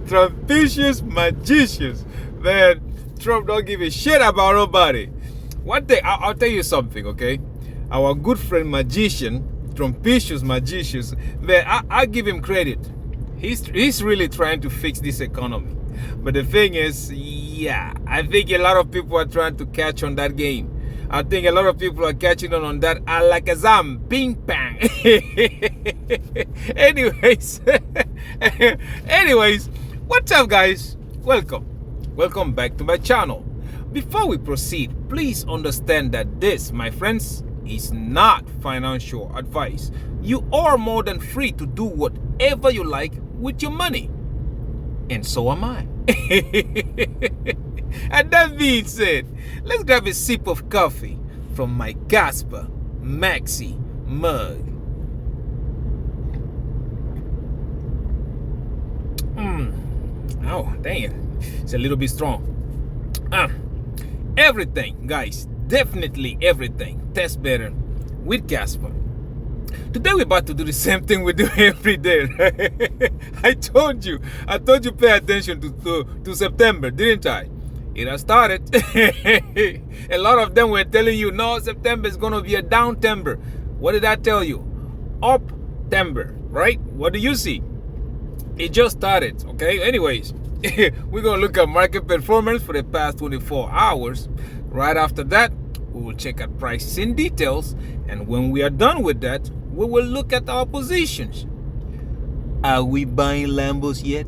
Trumpicious magicians. Man, Trump don't give a shit about nobody. One thing, I'll tell you something, okay? Our good friend magician, Trumpicious magicians, man, I give him credit. He's really trying to fix this economy. But the thing is, yeah, I think a lot of people are trying to catch on that game. I think a lot of people are catching on that Alakazam, ping pong. anyways, what's up, guys? Welcome back to my channel. Before we proceed, please understand that this, my friends, is not financial advice. You are more than free to do whatever you like with your money, and so am I. And that being said, let's grab a sip of coffee from my Kaspa Maxi mug. Oh, dang, it's a little bit strong. Everything, guys, definitely everything tastes better with Kaspa. Today we're about to do the same thing we do every day. Right? I told you pay attention to September, didn't I? It has started. A lot of them were telling you, no, September is going to be a down timber. What did I tell you? Up timber, right? What do you see? It just started, okay? Anyways, we're going to look at market performance for the past 24 hours. Right after that, we will check out prices in details. And when we are done with that, we will look at our positions. Are we buying Lambos yet?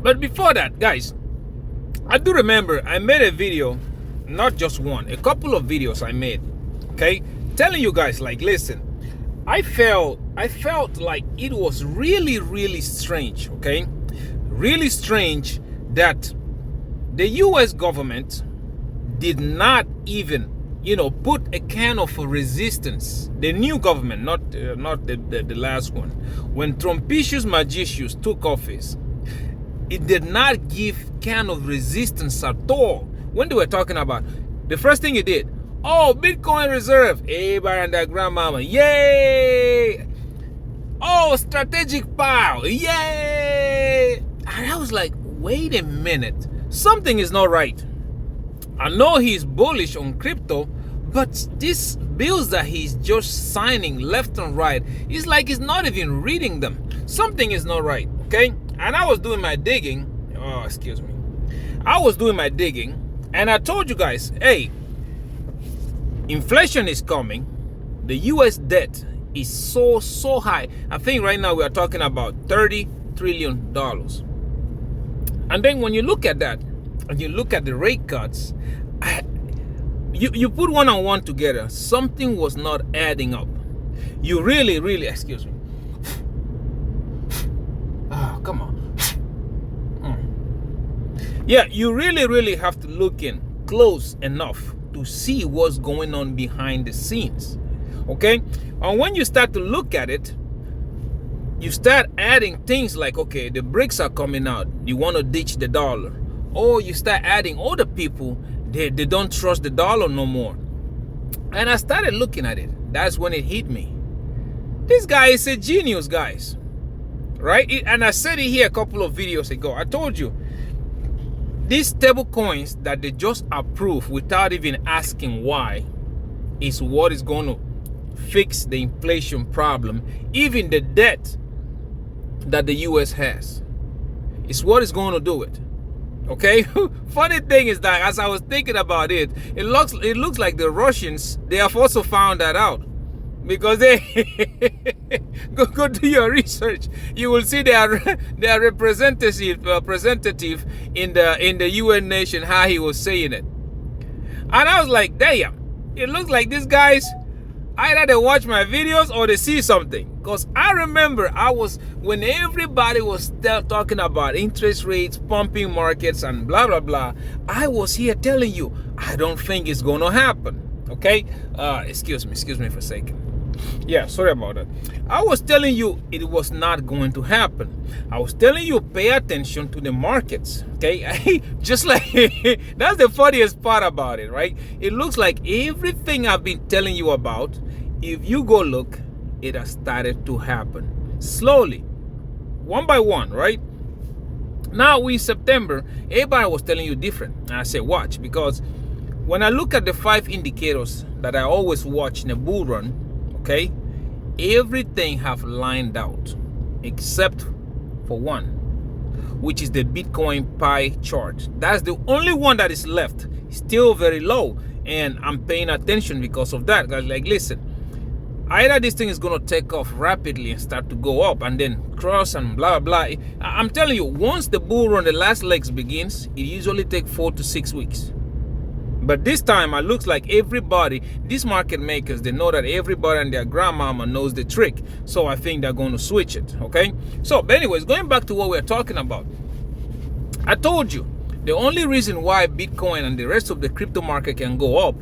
But before that, guys, I do remember I made a video, not just one, a couple of videos I made, okay, telling you guys, like, listen, I felt like it was really strange, okay, really strange that the US government did not even, put a kind of a resistance. The new government, not the last one. When Trumpicious magicians took office, it did not give kind of resistance at all. When they were talking about, the first thing it did, oh, Bitcoin reserve, everybody and their grandmama, yay! Oh, strategic pile, yay! And I was like, wait a minute, something is not right. I know he's bullish on crypto, but these bills that he's just signing left and right, it's like he's not even reading them. Something is not right, okay? And I was doing my digging. Oh, excuse me. I was doing my digging, and I told you guys, hey, inflation is coming. The US debt is so high. I think right now we are talking about $30 trillion. And then when you look at that, and you look at the rate cuts, you put one on one together, something was not adding up. You really, excuse me. Oh, come on. Yeah, you really have to look in close enough to see what's going on behind the scenes, okay? And when you start to look at it, you start adding things like, okay, the bricks are coming out, you want to ditch the dollar, or you start adding other people, they don't trust the dollar no more. And I started looking at it. That's when it hit me. This guy is a genius, guys, right? And I said it here a couple of videos ago. I told you, these stable coins that they just approve without even asking why is what is going to fix the inflation problem. Even the debt that the US has is what is going to do it, okay? Funny thing is that as I was thinking about it, it looks like the Russians, they have also found that out, because they go do your research. You will see they are representative in the UN nation, how he was saying it. And I was like, damn, it looks like these guys, either they watch my videos or they see something. Because I remember when everybody was talking about interest rates, pumping markets, and blah, blah, blah, I was here telling you, I don't think it's going to happen. Okay? Excuse me for a second. Yeah, sorry about that. I was telling you it was not going to happen. I was telling you pay attention to the markets. Okay, just like that's the funniest part about it, right? It looks like everything I've been telling you about, if you go look, it has started to happen slowly, one by one, right? Now we in September, everybody was telling you different. And I said, watch, because when I look at the 5 indicators that I always watch in a bull run, okay, everything have lined out except for one, which is the Bitcoin pie chart. That's the only one that is left. Still very low, and I'm paying attention because of that. Guys, like, listen, either this thing is going to take off rapidly and start to go up and then cross and blah blah. I'm telling you, once the bull run, the last legs begins, it usually takes 4 to 6 weeks. But this time, it looks like everybody, these market makers, they know that everybody and their grandmama knows the trick. So I think they're going to switch it, okay? So, but anyways, going back to what we're talking about. I told you, the only reason why Bitcoin and the rest of the crypto market can go up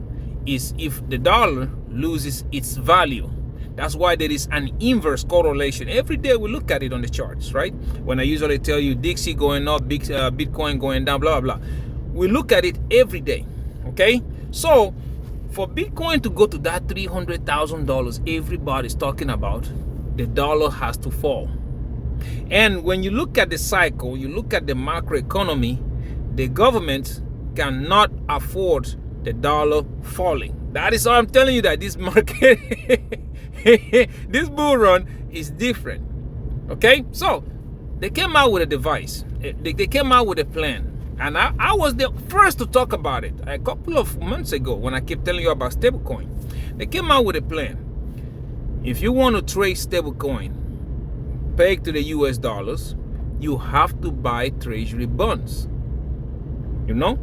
is if the dollar loses its value. That's why there is an inverse correlation. Every day we look at it on the charts, right? When I usually tell you Dixie going up, Bitcoin going down, blah, blah, blah. We look at it every day. Okay, so for Bitcoin to go to that $300,000 everybody's talking about, the dollar has to fall. And when you look at the cycle, you look at the macroeconomy, the government cannot afford the dollar falling. That is why I'm telling you that this market, this bull run is different. Okay, so they came out with a device. They came out with a plan. And I was the first to talk about it a couple of months ago when I kept telling you about stablecoin. They came out with a plan. If you want to trade stablecoin pegged to the US dollars, you have to buy treasury bonds. You know?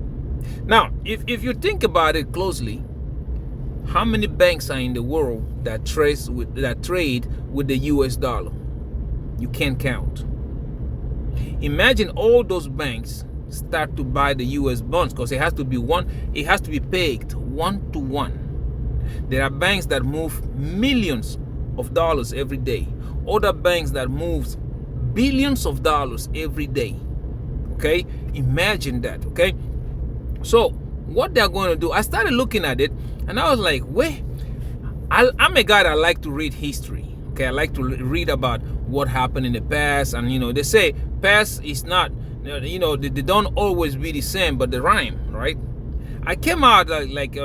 Now, if you think about it closely, how many banks are in the world that trade with the US dollar? You can't count. Imagine all those banks start to buy the US bonds, because it has to be pegged 1 to 1. There are banks that move millions of dollars every day, other banks that moves billions of dollars every day. Okay, imagine that. Okay, so what they're going to do, I started looking at it and I was like, wait, I'm a guy that like to read history. Okay, I like to read about what happened in the past, and you know, they say past is not, you know, they don't always be the same, but they rhyme, right? I came out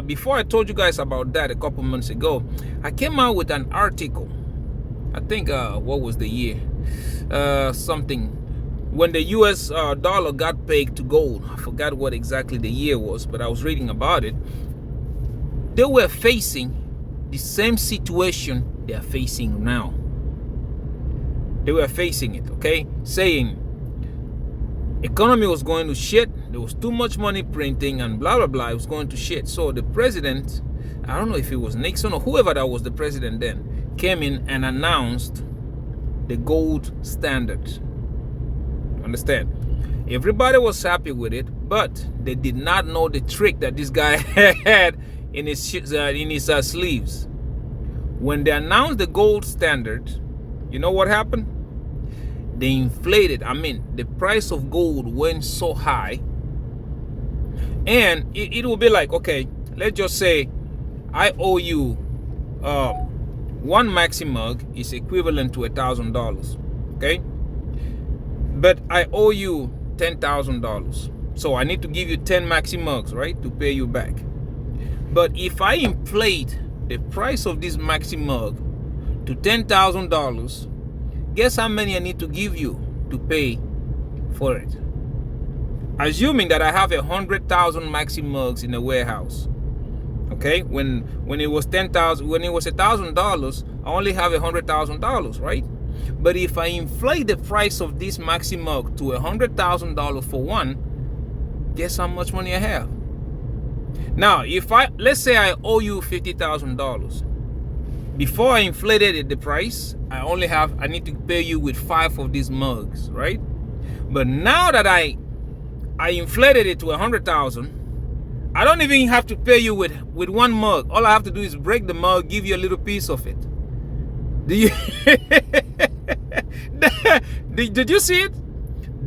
before I told you guys about that a couple months ago, I came out with an article. I think what was the year? Something when the US dollar got pegged to gold. I forgot what exactly the year was, but I was reading about it. They were facing the same situation they are facing now. They were facing it, okay? Saying economy was going to shit, there was too much money printing and blah blah blah, it was going to shit. So the president, I don't know if it was Nixon or whoever that was the president then, came in and announced the gold standard. Understand? Everybody was happy with it, but they did not know the trick that this guy had in his sleeves. When they announced the gold standard, you know what happened? They inflated. I mean, the price of gold went so high, and it will be like, okay, let's just say I owe you one maxi mug is equivalent to $1,000, okay? But I owe you $10,000, so I need to give you 10 maxi mugs, right, to pay you back. But if I inflate the price of this maxi mug to $10,000, guess how many I need to give you to pay for it? Assuming that I have 100,000 maxi mugs in the warehouse. Okay, when it was $10,000, when it was $1,000, I only have $100,000, right? But if I inflate the price of this maxi mug to $100,000 for one, guess how much money I have? Now, let's say I owe you $50,000. Before I inflated the price, I need to pay you with 5 of these mugs, right? But now that I inflated it to 100,000, I don't even have to pay you with one mug. All I have to do is break the mug, give you a little piece of it. Do you did you see it?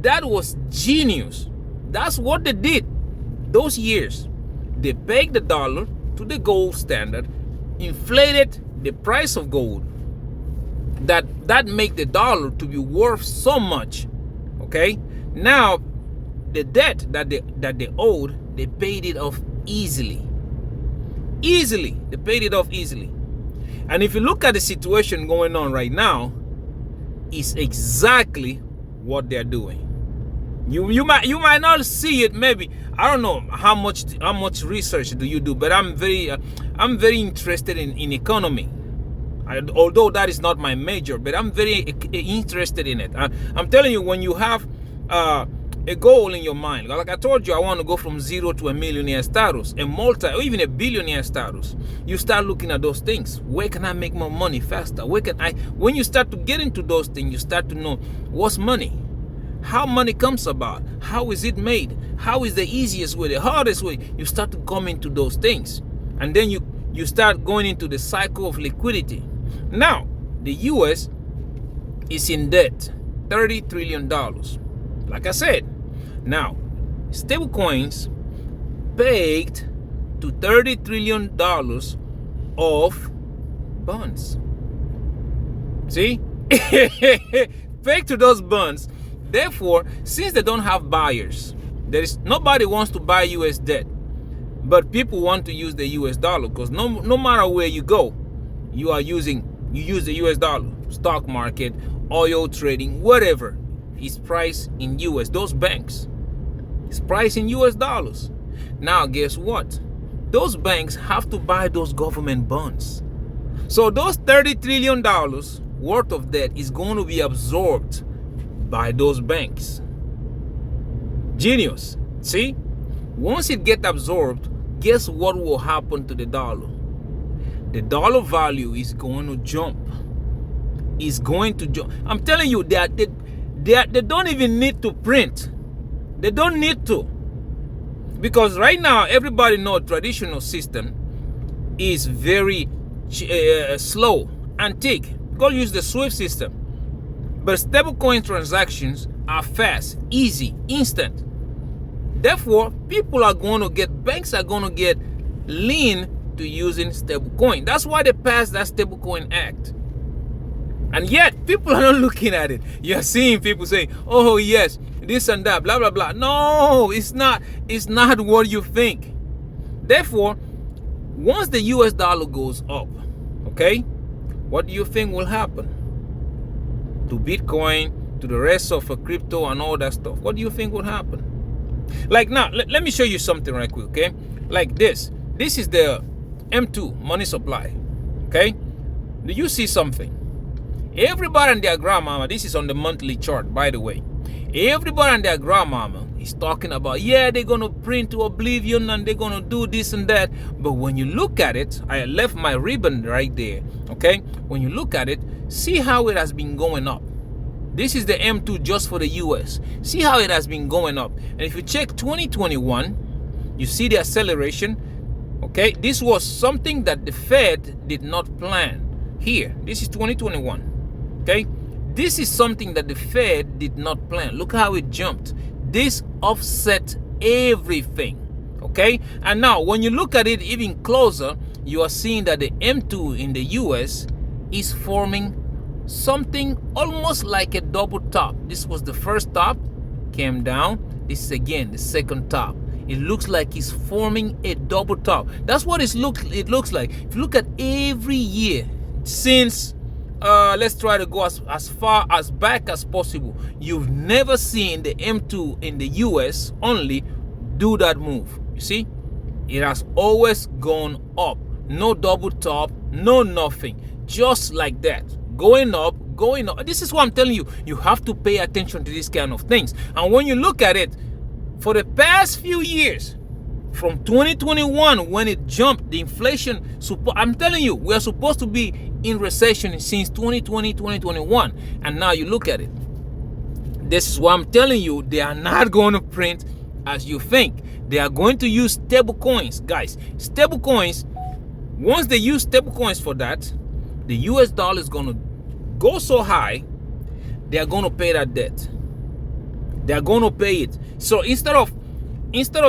That was genius. That's what they did those years. They pegged the dollar to the gold standard, inflated the price of gold. That make the dollar to be worth so much. Okay? Now the debt that they owed, they paid it off easily. They paid it off easily. And if you look at the situation going on right now, it's exactly what they're doing. You might not see it. Maybe I don't know how much research do you do, but I'm very interested in economy. Although that is not my major, but I'm very interested in it. I'm telling you, when you have a goal in your mind, like I told you, I want to go from 0 to a millionaire status, a multi, or even a billionaire status. You start looking at those things. Where can I make more money faster? When you start to get into those things, you start to know what's money, how money comes about, how is it made, how is the easiest way, the hardest way. You start to come into those things, and then you start going into the cycle of liquidity. Now, the US is in debt, $30 trillion. Like I said, now, stablecoins pegged to $30 trillion of bonds. See? Pegged to those bonds. Therefore, since they don't have buyers, nobody wants to buy US debt. But people want to use the US dollar, because no matter where you go, you use the US dollar. Stock market, oil trading, whatever is priced in US. Those banks is priced in US dollars. Now guess what? Those banks have to buy those government bonds. So those $30 trillion worth of debt is going to be absorbed by those banks. Genius. See? Once it gets absorbed, guess what will happen to the dollar? The dollar value is going to jump. It's going to jump. I'm telling you, they don't even need to print. They don't need to. Because right now, everybody knows traditional system is very slow, antique. Go use the SWIFT system. But stablecoin transactions are fast, easy, instant. Therefore, banks are going to get lean to using stablecoin. That's why they passed that Stablecoin Act. And yet, people are not looking at it. You're seeing people saying, oh yes, this and that, blah, blah, blah. No, it's not what you think. Therefore, once the US dollar goes up, okay, what do you think will happen to Bitcoin, to the rest of crypto and all that stuff? What do you think will happen? Like now, let me show you something right quick, okay? Like this is the M2 money supply, okay? Do you see something? Everybody and their grandmama, this is on the monthly chart, by the way. Everybody and their grandmama is talking about, yeah, they're going to print to oblivion and they're going to do this and that. But when you look at it, I left my ribbon right there, okay? When you look at it, see how it has been going up. This is the M2 just for the US. See how it has been going up. And if you check 2021, you see the acceleration, okay? This was something that the Fed did not plan. Here, this is 2021. Okay, this is something that the Fed did not plan. Look how it jumped. This offset everything. Okay, and now when you look at it even closer, you are seeing that the M2 in the US is forming something almost like a double top. This was the first top, came down. This is again the second top. It looks like it's forming a double top. That's what it looks like. If you look at every year since let's try to go as far as back as possible, you've never seen the M2 in the US only do that move. You see, it has always gone up. No double top, no nothing, just like that, going up. This is what I'm telling you. You have to pay attention to these kind of things. And when you look at it, for the past few years, from 2021 when it jumped, the inflation, I'm telling you, we are supposed to be in recession since 2020, 2021, and now you look at it. This is what I'm telling you. They are not going to print as you think. They are going to use stable coins, guys. Stable coins, once they use stable coins for that, the US dollar is going to go so high, they're going to pay that debt. They're going to pay it. So instead of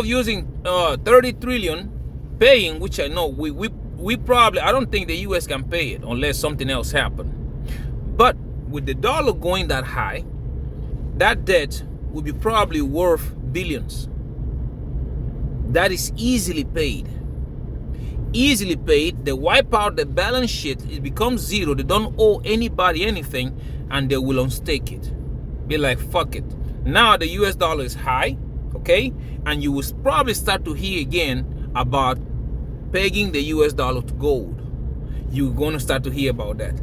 using 30 trillion paying, which I know we probably, I don't think the US can pay it unless something else happened. But with the dollar going that high, that debt will be probably worth billions. That is easily paid. Easily paid. They wipe out the balance sheet. It becomes zero. They don't owe anybody anything, and they will unstake it. Be like, fuck it. Now the US dollar is high, okay? And you will probably start to hear again about pegging the US dollar to gold. You're going to start to hear about that.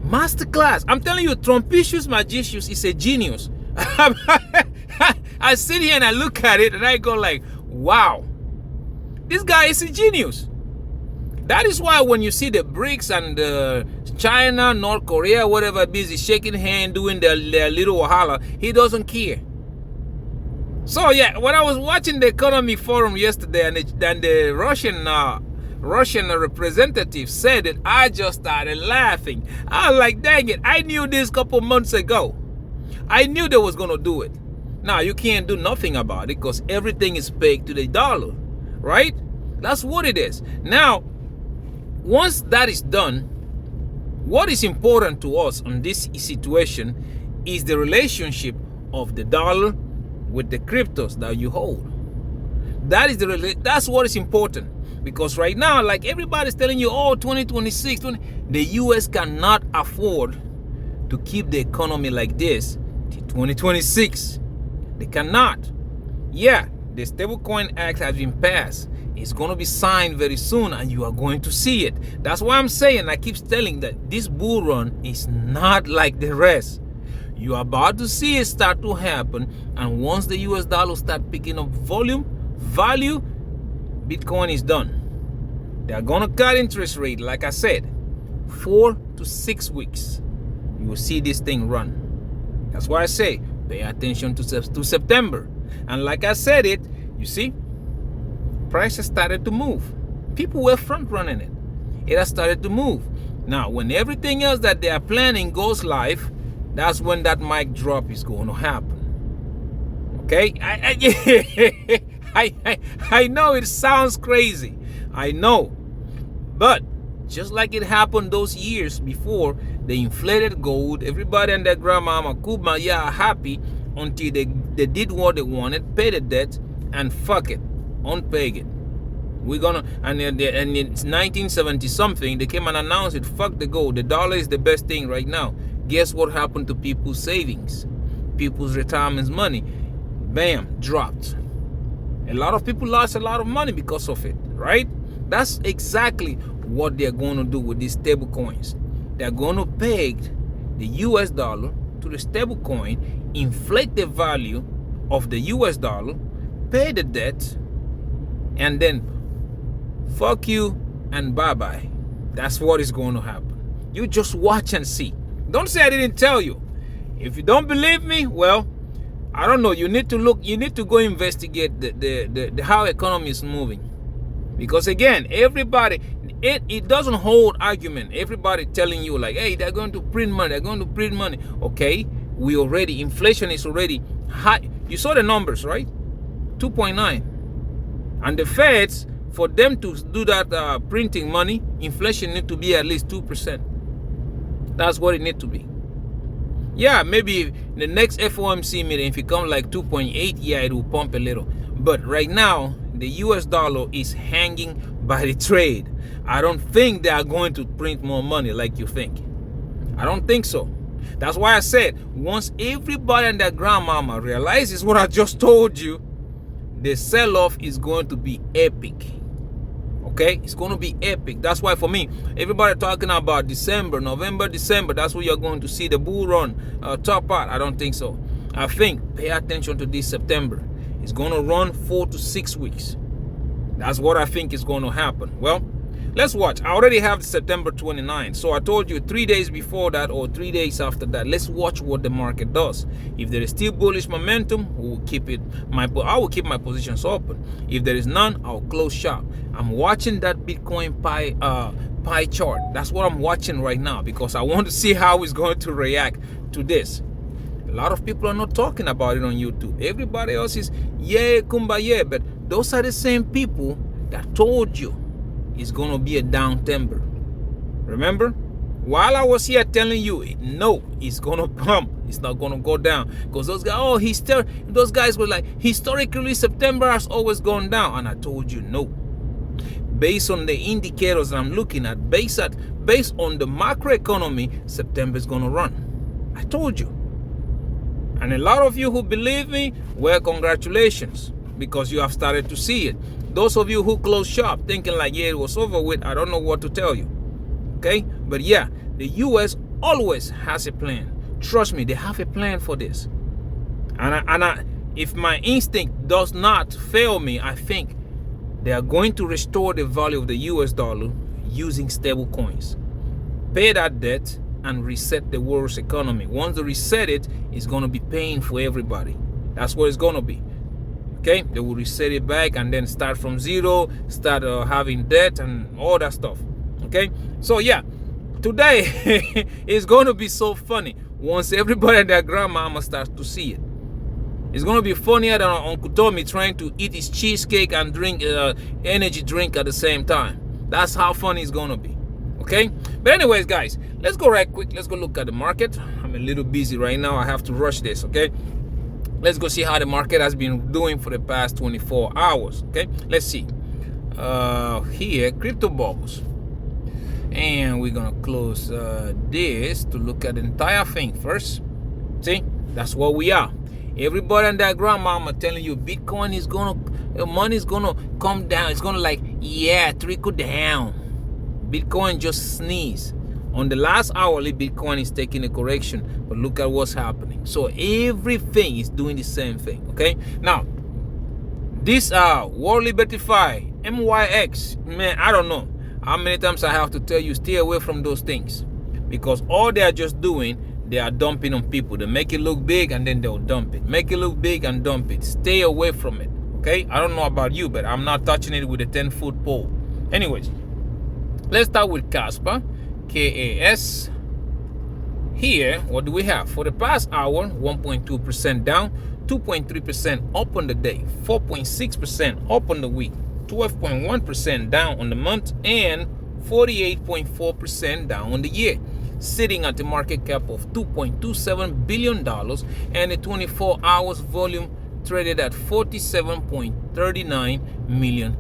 Masterclass. I'm telling you, Trumpicius Magicius is a genius. I sit here and I look at it and I go like, wow, this guy is a genius. That is why when you see the BRICS and China, North Korea, whatever, busy shaking hand, doing their little wahala, he doesn't care. So yeah, when I was watching the economy forum yesterday and the Russian representative said it, I just started laughing. I was like, dang it, I knew this a couple months ago. I knew they was going to do it. Now, you can't do nothing about it because everything is pegged to the dollar, right? That's what it is. Now, once that is done, what is important to us on this situation is the relationship of the dollar with the cryptos that you hold. That's what is important. Because right now, like everybody's telling you, oh, 2026, the US cannot afford to keep the economy like this till 2026. They cannot. Yeah, the Stablecoin Act has been passed. It's going to be signed very soon, and you are going to see it. That's why I'm saying, I keep telling that this bull run is not like the rest. You are about to see it start to happen, and once the US dollar start picking up value, Bitcoin is done. They are going to cut interest rate, like I said, 4 to 6 weeks. You will see this thing run. That's why I say, pay attention to September. And like I said it, you see, prices started to move. People were front running it. It has started to move. Now, when everything else that they are planning goes live, that's when that mic drop is going to happen. Okay? I know it sounds crazy. I know. But just like it happened those years before, they inflated gold. Everybody and their grandmama, Kuba, yeah, happy until they did what they wanted, paid the debt, and fuck it, unpeg it. We're gonna, and it's 1970 something, they came and announced it, fuck the gold. The dollar is the best thing right now. Guess what happened to people's savings? People's retirement money, bam, dropped. A lot of people lost a lot of money because of it, right? That's exactly what they're going to do with these stable coins. They're going to peg the US dollar to the stable coin, inflate the value of the US dollar, pay the debt, and then fuck you and bye-bye. That's what is going to happen. You just watch and see. Don't say I didn't tell you. If you don't believe me, well, I don't know. You need to look. You need to go investigate the how economy is moving. Because again, everybody, it doesn't hold argument. Everybody telling you like, hey, they're going to print money. They're going to print money. Okay, inflation is already high. You saw the numbers, right? 2.9. And the Feds, for them to do that printing money, inflation need to be at least 2%. That's what it need to be. Yeah, maybe the next FOMC meeting, if it comes like 2.8, yeah, it will pump a little. But right now, the US dollar is hanging by the trade. I don't think they are going to print more money like you think. I don't think so. That's why I said, once everybody and their grandmama realizes what I just told you, the sell-off is going to be epic. Okay, it's going to be epic. That's why for me, everybody talking about December, November, December, that's where you're going to see the bull run top out. I don't think so. I think pay attention to this September. It's going to run 4 to 6 weeks. That's what I think is going to happen. Well, let's watch. I already have September 29. So I told you 3 days before that or 3 days after that. Let's watch what the market does. If there is still bullish momentum, we'll keep it. I will keep my positions open. If there is none, I'll close shop. I'm watching that Bitcoin pie chart. That's what I'm watching right now because I want to see how it's going to react to this. A lot of people are not talking about it on YouTube. Everybody else is, yeah, kumbaya, but those are the same people that told you it's going to be a down timber. Remember? While I was here telling you, no, it's going to pump. It's not going to go down. Because those guys, those guys were like, historically, September has always gone down. And I told you, no. Based on the indicators that I'm looking at, based on the macroeconomy, September is going to run. I told you. And a lot of you who believe me, well, congratulations, because you have started to see it. Those of you who closed shop thinking like, yeah, it was over with, I don't know what to tell you. Okay? But yeah, the US always has a plan. Trust me, they have a plan for this. And if my instinct does not fail me, I think they are going to restore the value of the US dollar using stable coins. Pay that debt and reset the world's economy. Once they reset it, it's going to be paying for everybody. That's what it's going to be. Okay? They will reset it back and then start from zero, start having debt and all that stuff. Okay? So yeah, today it's going to be so funny once everybody and their grandmama starts to see it. It's going to be funnier than Uncle Tommy trying to eat his cheesecake and drink energy drink at the same time. That's how funny it's going to be. Okay? But anyways, guys, let's go right quick. Let's go look at the market. I'm a little busy right now. I have to rush this, okay? Let's go see how the market has been doing for the past 24 hours, okay? Let's see. Here, crypto bubbles. And we're going to close this to look at the entire thing first. See? That's what we are. Everybody and their grandmama telling you Bitcoin is going to, money is going to come down. It's going to like, yeah, trickle down. Bitcoin just sneeze. On the last hourly, Bitcoin is taking a correction, but look at what's happening. So everything is doing the same thing, okay? Now, these are World Bydfi, MYX, man, I don't know how many times I have to tell you, stay away from those things. Because all they are just doing, they are dumping on people. They make it look big and then they'll dump it. Make it look big and dump it. Stay away from it, okay? I don't know about you, but I'm not touching it with a 10-foot pole. Anyways, let's start with Kaspa, KAS. Here, what do we have? For the past hour, 1.2% down, 2.3% up on the day, 4.6% up on the week, 12.1% down on the month, and 48.4% down on the year, sitting at the market cap of $2.27 billion and a 24 hours volume traded at $47.39 million.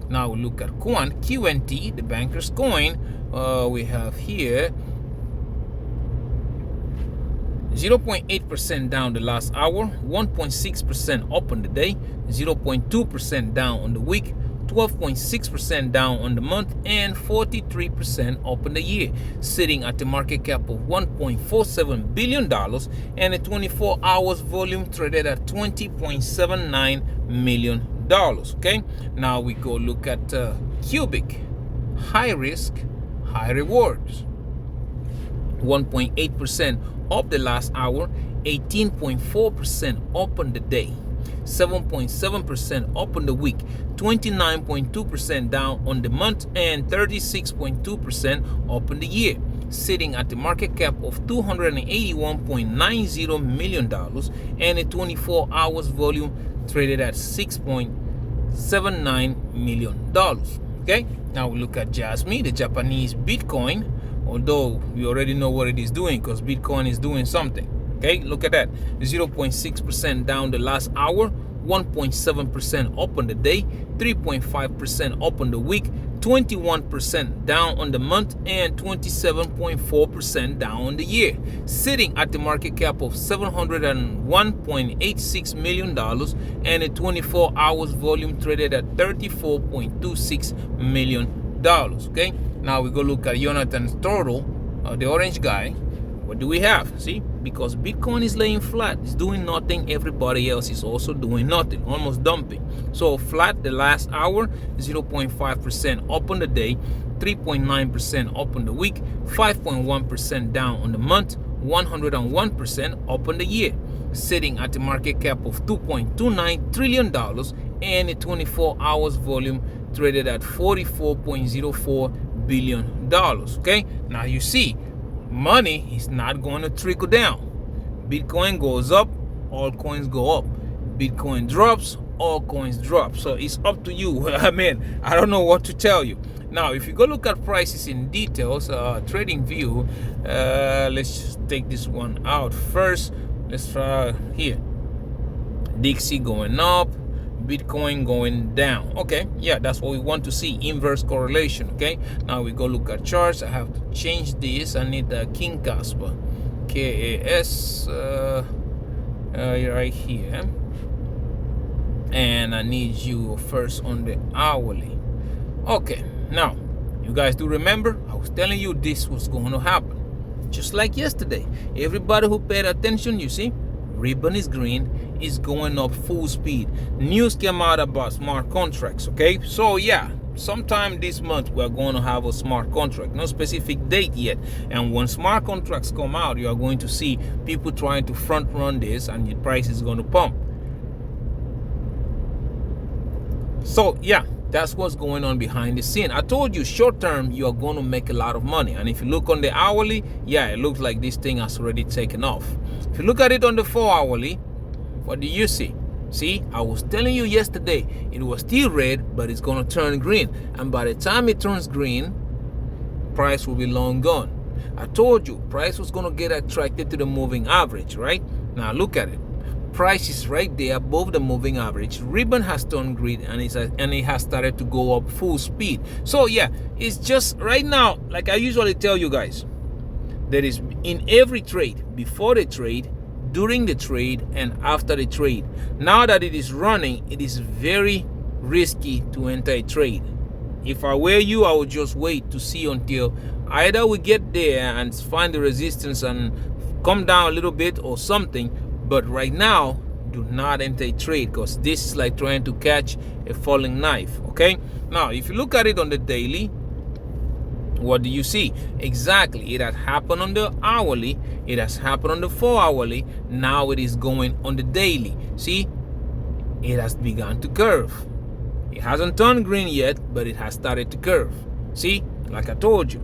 Now we look at QNT, the banker's coin. We have here 0.8% down the last hour, 1.6% up on the day, 0.2% down on the week, 12.6% down on the month, and 43% up on the year, sitting at the market cap of $1.47 billion and a 24 hours volume traded at $20.79 million. Okay, now we go look at Cubic, high risk, high rewards. 1.8% up the last hour, 18.4% up on the day, 7.7% up on the week, 29.2% down on the month, and 36.2% up on the year, sitting at the market cap of $281.90 million and a 24 hours volume traded at $6.79 million. Okay, now we look at Jasmine, the Japanese Bitcoin, although we already know what it is doing because Bitcoin is doing something. Okay, look at that, 0.6% down the last hour, 1.7% up on the day, 3.5% up on the week, 21% down on the month, and 27.4% down on the year, sitting at the market cap of $701.86 million and a 24 hours volume traded at $34.26 million. Okay, now we go look at Jonathan's turtle, the orange guy. What do we have? See, because Bitcoin is laying flat, it's doing nothing, everybody else is also doing nothing, almost dumping. So flat the last hour, 0.5% up on the day, 3.9% up on the week, 5.1% down on the month, 101% up on the year, sitting at the market cap of $2.29 trillion and a 24 hours volume traded at $44.04 billion. Okay, now you see, money is not going to trickle down. Bitcoin goes up, all coins go up. Bitcoin drops, all coins drop. So it's up to you. I mean, I don't know what to tell you. Now, if you go look at prices in details, trading view, let's just take this one out first. Let's try here. Dixie going up, Bitcoin going down. Okay, yeah, that's what we want to see, inverse correlation. Okay, now we go look at charts. I have to change this. I need the King Kaspa, KAS, right here, and I need you first on the hourly. Okay, now you guys do remember I was telling you this was going to happen, just like yesterday. Everybody who paid attention, you see, ribbon is green, is going up full speed. News came out about smart contracts. Okay, so yeah, sometime this month we're going to have a smart contract, no specific date yet. And when smart contracts come out, you are going to see people trying to front run this, and the price is going to pump. So yeah, that's what's going on behind the scene. I told you, short term you are going to make a lot of money, and if you look on the hourly, yeah, it looks like this thing has already taken off. If you look at it on the 4 hourly, what do you see? See, I was telling you yesterday, it was still red, but it's going to turn green. And by the time it turns green, price will be long gone. I told you, price was going to get attracted to the moving average, right? Now look at it. Price is right there above the moving average. Ribbon has turned green, and it has started to go up full speed. So yeah, it's just right now, like I usually tell you guys, there is in every trade, before the trade, during the trade, and after the trade. Now that it is running, it is very risky to enter a trade. If I were you, I would just wait to see until either we get there and find the resistance and come down a little bit or something. But right now, do not enter a trade, because this is like trying to catch a falling knife. Okay, now if you look at it on the daily, what do you see? Exactly, it had happened on the hourly, it has happened on the 4 hourly, now it is going on the daily. See, it has begun to curve. It hasn't turned green yet, but it has started to curve. See, like I told you.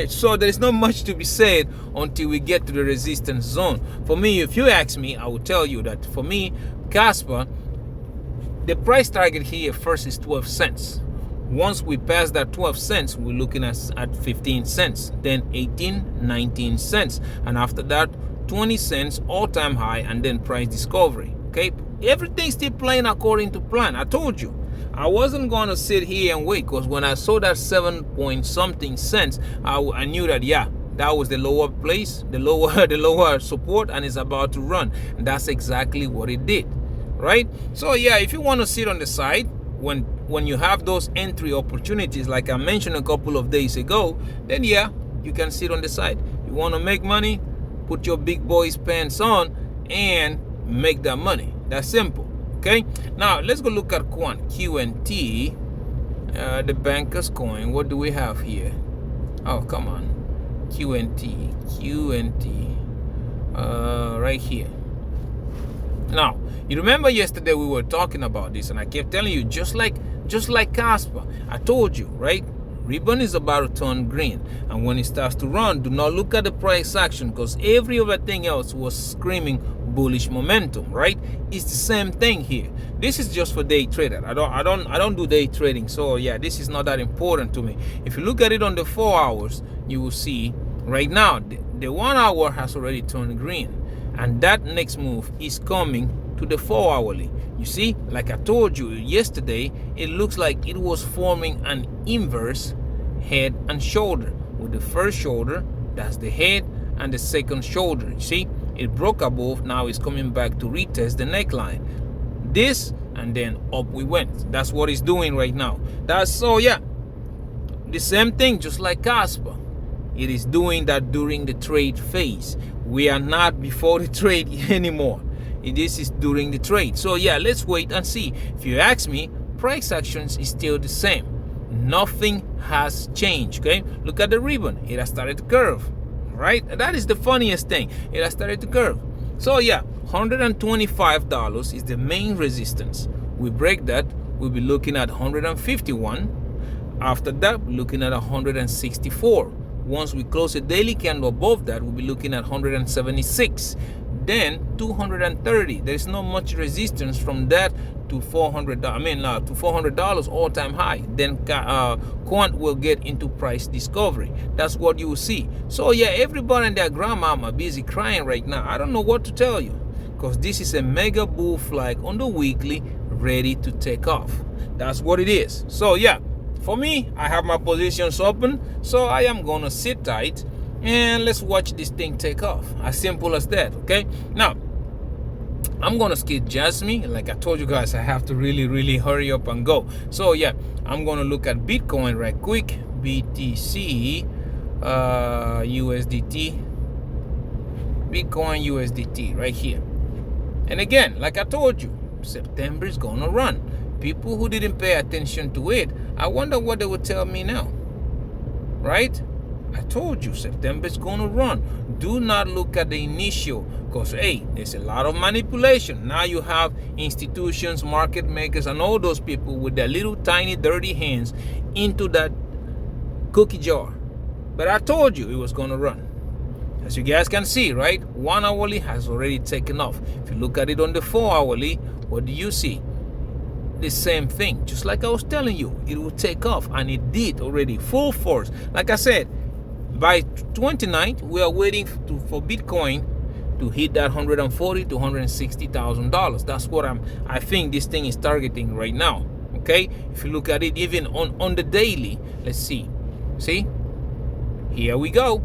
So there's not much to be said until we get to the resistance zone. For me, if you ask me, I will tell you that for me, Kaspa, the price target here first is 12 cents. Once we pass that 12 cents, we're looking at 15 cents, then 18, 19 cents. And after that, 20 cents, all-time high, and then price discovery. Okay, everything's still playing according to plan. I told you. I wasn't going to sit here and wait, because when I saw that 7 point something cents, I knew that, yeah, that was the lower place, the lower support, and it's about to run. And that's exactly what it did, right? So yeah, if you want to sit on the side, when you have those entry opportunities, like I mentioned a couple of days ago, then yeah, you can sit on the side. You want to make money, put your big boys pants on and make that money. That's simple. Okay, now let's go look at QNT, the banker's coin. What do we have here? Oh, come on, QNT, right here. Now, you remember yesterday we were talking about this, and I kept telling you, just like Kaspa, I told you, right? Ribbon is about to turn green, and when it starts to run, do not look at the price action, because every other thing else was screaming bullish momentum, right? It's the same thing here. This is just for day trader. I don't do day trading, so yeah, this is not that important to me. If you look at it on the 4 hours, you will see right now the 1 hour has already turned green, and that next move is coming to the 4 hourly. You see, like I told you yesterday, it looks like it was forming an inverse head and shoulder, with the first shoulder, that's the head, and the second shoulder. You see, it broke above, now it's coming back to retest the neckline. This, and then up we went. That's what it's doing right now. That's so yeah, the same thing, just like Kaspa. It is doing that during the trade phase. We are not before the trade anymore. This is during the trade. So yeah, let's wait and see. If you ask me, price actions is still the same. Nothing has changed. Okay, look at the ribbon, it has started to curve, right? That is the funniest thing, it has started to curve. So yeah, $125 is the main resistance. We break that, we'll be looking at 151, After that, we're looking at 164. Once we close a daily candle above that, we'll be looking at 176. Then 230. There's not much resistance from that to $400. To $400 all-time high. Then Quant will get into price discovery. That's what you will see. So yeah, everybody and their grandmama busy crying right now. I don't know what to tell you, because this is a mega bull flag on the weekly, ready to take off. That's what it is. So yeah, for me, I have my positions open, so I am gonna sit tight and let's watch this thing take off. As simple as that. Okay, now I'm gonna skip Jasmine. Like I told you guys, I have to really hurry up and go. So yeah, I'm gonna look at Bitcoin right quick. BTC, USDT, Bitcoin USDT right here. And again, like I told you, September is gonna run. People who didn't pay attention to it, I wonder what they would tell me now, right? I told you, September is gonna run. Do not look at the initial, because hey, there's a lot of manipulation. Now you have institutions, market makers, and all those people with their little tiny dirty hands into that cookie jar. But I told you it was gonna run. As you guys can see, right? 1 hourly has already taken off. If you look at it on the 4 hourly, what do you see? The same thing. Just like I was telling you, it will take off, and it did already, full force. Like I said, by 29th, we are waiting for Bitcoin to hit that $140,000 to $160,000. That's what I think this thing is targeting right now. Okay, if you look at it even on the daily, let's see. See, here we go.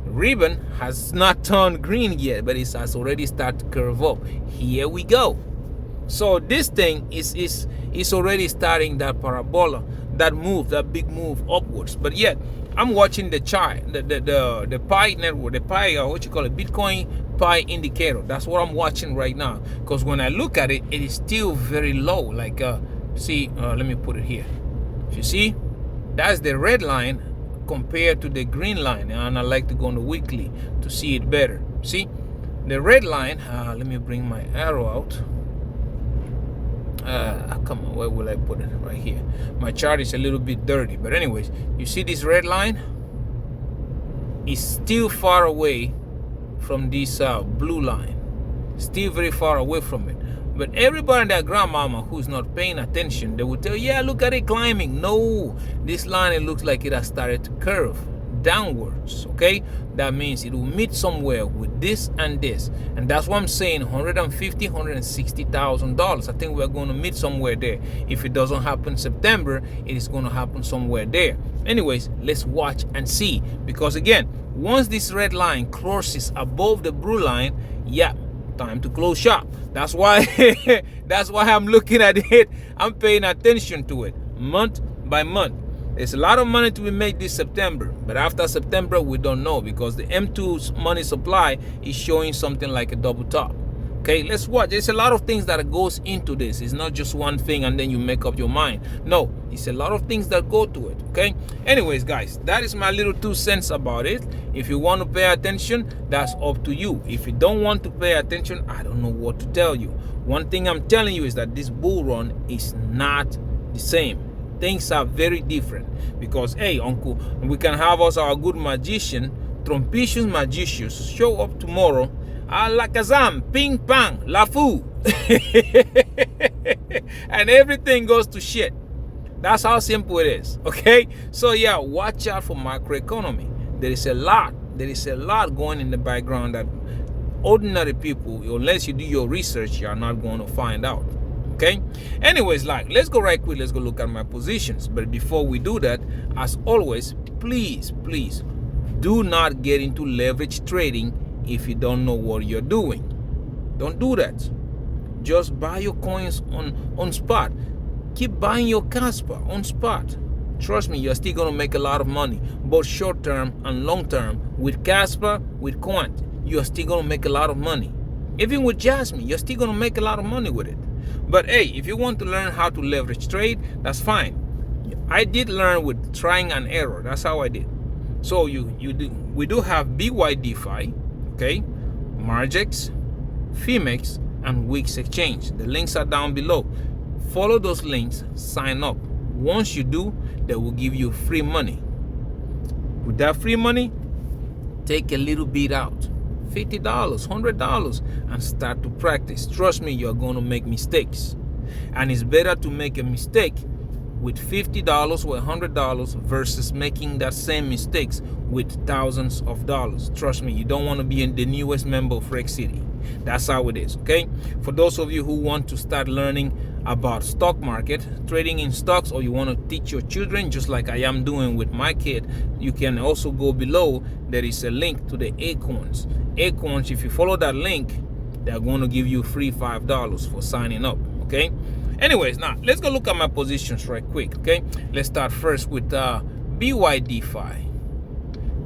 Ribbon has not turned green yet, but it has already started to curve up. Here we go. So this thing is already starting that parabola, that move, that big move upwards. But yet, I'm watching the chart, the Pi network, the Pi, what you call it, Bitcoin Pi indicator. That's what I'm watching right now. Because when I look at it, it is still very low. Like, see, let me put it here. If you see, that's the red line compared to the green line. And I like to go on the weekly to see it better. See, the red line, let me bring my arrow out. Come on, where will I put it? Right here. My chart is a little bit dirty, but anyways, you see this red line is still far away from this blue line, still very far away from it. But everybody and their grandmama who's not paying attention, they will tell you, yeah, look at it climbing. No, this line, it looks like it has started to curve downwards. Okay, that means it will meet somewhere with this and this, and that's what I'm saying. $150,000, $160,000. I think we're going to meet somewhere there. If it doesn't happen September, it is going to happen somewhere there. Anyways, let's watch and see, because again, once this red line crosses above the blue line, yeah, time to close shop. That's why that's why I'm looking at it. I'm paying attention to it month by month. There's a lot of money to be made this September, but after September, we don't know, because the M2's money supply is showing something like a double top. Okay, let's watch. There's a lot of things that goes into this. It's not just one thing and then you make up your mind. No, it's a lot of things that go to it. Okay, anyways, guys, that is my little 2 cents about it. If you want to pay attention, that's up to you. If you don't want to pay attention, I don't know what to tell you. One thing I'm telling you is that this bull run is not the same. Things are very different, because hey, uncle, we can have us our good magician, Trumpicious Magicius, show up tomorrow. Alakazam, ping pong, lafu, and everything goes to shit. That's how simple it is. Okay, so yeah, watch out for macroeconomy. There is a lot going in the background that ordinary people, unless you do your research, you are not going to find out. Okay, anyways, like, let's go right quick. Let's go look at my positions. But before we do that, as always, please do not get into leverage trading if you don't know what you're doing. Don't do that. Just buy your coins on spot. Keep buying your Kaspa on spot. Trust me, you're still gonna make a lot of money, both short term and long term. With Kaspa, with Quant, you're still gonna make a lot of money. Even with Jasmine, you're still gonna make a lot of money with it. But hey, if you want to learn how to leverage trade, that's fine. I did learn with trying and error. That's how I did. So we do have Bydfi, okay, Margex, Phemex, and Wix exchange. The links are down below. Follow those links, sign up. Once you do, that will give you free money. With that free money, take a little bit out, $50, $100, and start to practice. Trust me, you're going to make mistakes. And it's better to make a mistake with $50 or $100 versus making that same mistakes with thousands of dollars. Trust me, you don't want to be in the newest member of Rec City. That's how it is, okay? For those of you who want to start learning about stock market, trading in stocks, or you want to teach your children, just like I am doing with my kid, you can also go below. There is a link to the Acorns. Acorns, if you follow that link, they're going to give you free $5 for signing up, okay? Anyways, now let's go look at my positions right quick, okay? Let's start first with Bydfi.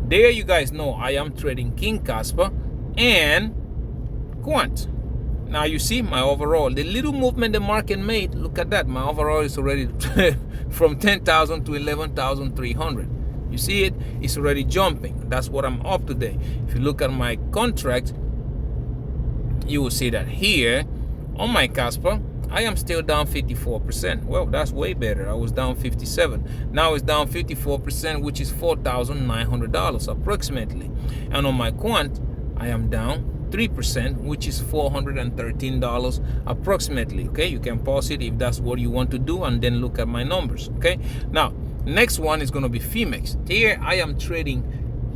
There, you guys know I am trading King Kaspa and Quant. Now you see my overall, the little movement the market made, look at that. My overall is already from 10,000 to 11,300. You see it? It's already jumping. That's what I'm up today. If you look at my contract, you will see that here on my Kaspa, I am still down 54%. Well, that's way better. I was down 57. Now it's down 54%, which is $4,900 approximately. And on my Quant, I am down 3%, which is $413 approximately. Okay, you can pause it if that's what you want to do, and then look at my numbers. Okay, now next one is going to be Phemex. Here I am trading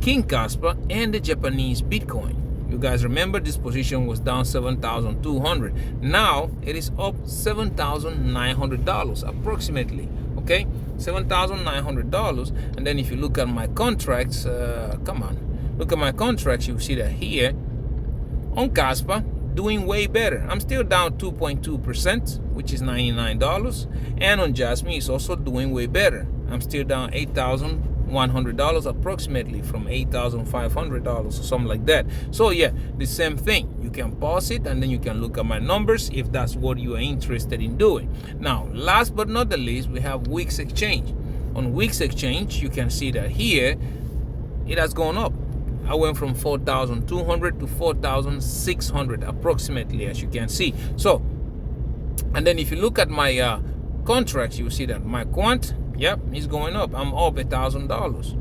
King Kaspa and the Japanese Bitcoin. You guys remember this position was down 7,200. Now it is up $7,900 approximately. Okay, $7,900. And then if you look at my contracts, look at my contracts, you see that here on Kaspa doing way better. I'm still down 2.2%, which is $99. And on Jasmine it's also doing way better. I'm still down $8,100 approximately from $8,500 or something like that. So yeah, the same thing. You can pause it and then you can look at my numbers if that's what you are interested in doing. Now, last but not the least, we have Wix Exchange. On Wix Exchange, you can see that here it has gone up. I went from 4,200 to 4,600 approximately, as you can see. So, and then if you look at my contracts, you see that my Quant, yep, is going up. I'm up $1,000.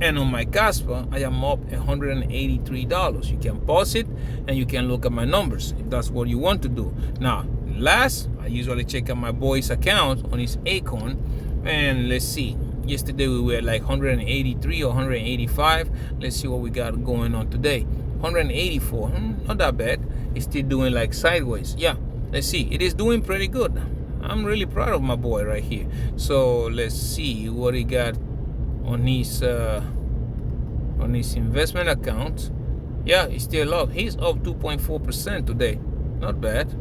And on my Kaspa, I am up $183. You can pause it and you can look at my numbers if that's what you want to do. Now, last, I usually check out my boy's account on his Acorn, and let's see. Yesterday we were like 183 or 185. Let's see what we got going on today. 184. Not that bad. It's still doing like sideways. Yeah, let's see. It is doing pretty good. I'm really proud of my boy right here. So let's see what he got on his investment account. Yeah, he's still up. He's up 2.4% today. Not bad.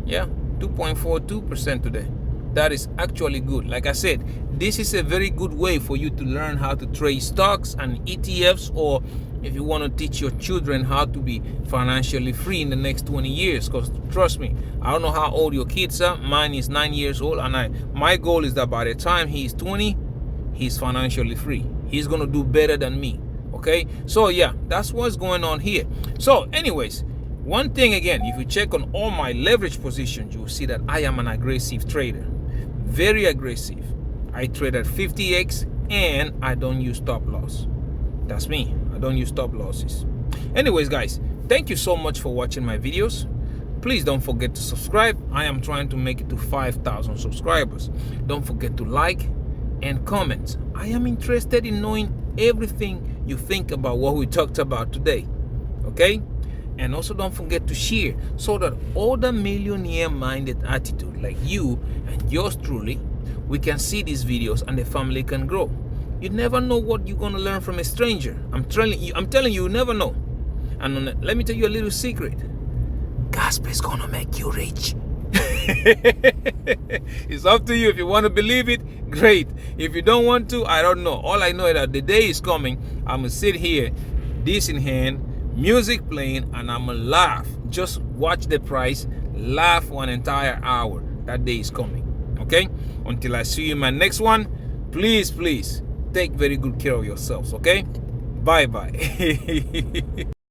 Yeah, 2.42% today. That is actually good. Like I said, this is a very good way for you to learn how to trade stocks and ETFs, or if you want to teach your children how to be financially free in the next 20 years. Because trust me, I don't know how old your kids are. Mine is 9 years old, and my goal is that by the time he's 20, he's financially free. He's going to do better than me. Okay? So yeah, that's what's going on here. So anyways, one thing again, if you check on all my leverage positions, you'll see that I am an aggressive trader. Very aggressive. I trade at 50x and I don't use stop loss. That's me. I don't use stop losses. Anyways, guys, thank you so much for watching my videos. Please don't forget to subscribe. I am trying to make it to 5,000 subscribers. Don't forget to like and comment. I am interested in knowing everything you think about what we talked about today. Okay? And also don't forget to share so that other millionaire-minded attitude like you and yours truly, we can see these videos and the family can grow. You never know what you're going to learn from a stranger. I'm telling you, you never know. And let me tell you a little secret. Kaspa is going to make you rich. It's up to you. If you want to believe it, great. If you don't want to, I don't know. All I know is that the day is coming. I'm going to sit here, this in hand, music playing, and I'm gonna laugh. Just watch the price, laugh for an entire hour. That day is coming. Okay? Until I see you in my next one, please take very good care of yourselves. Okay? Bye.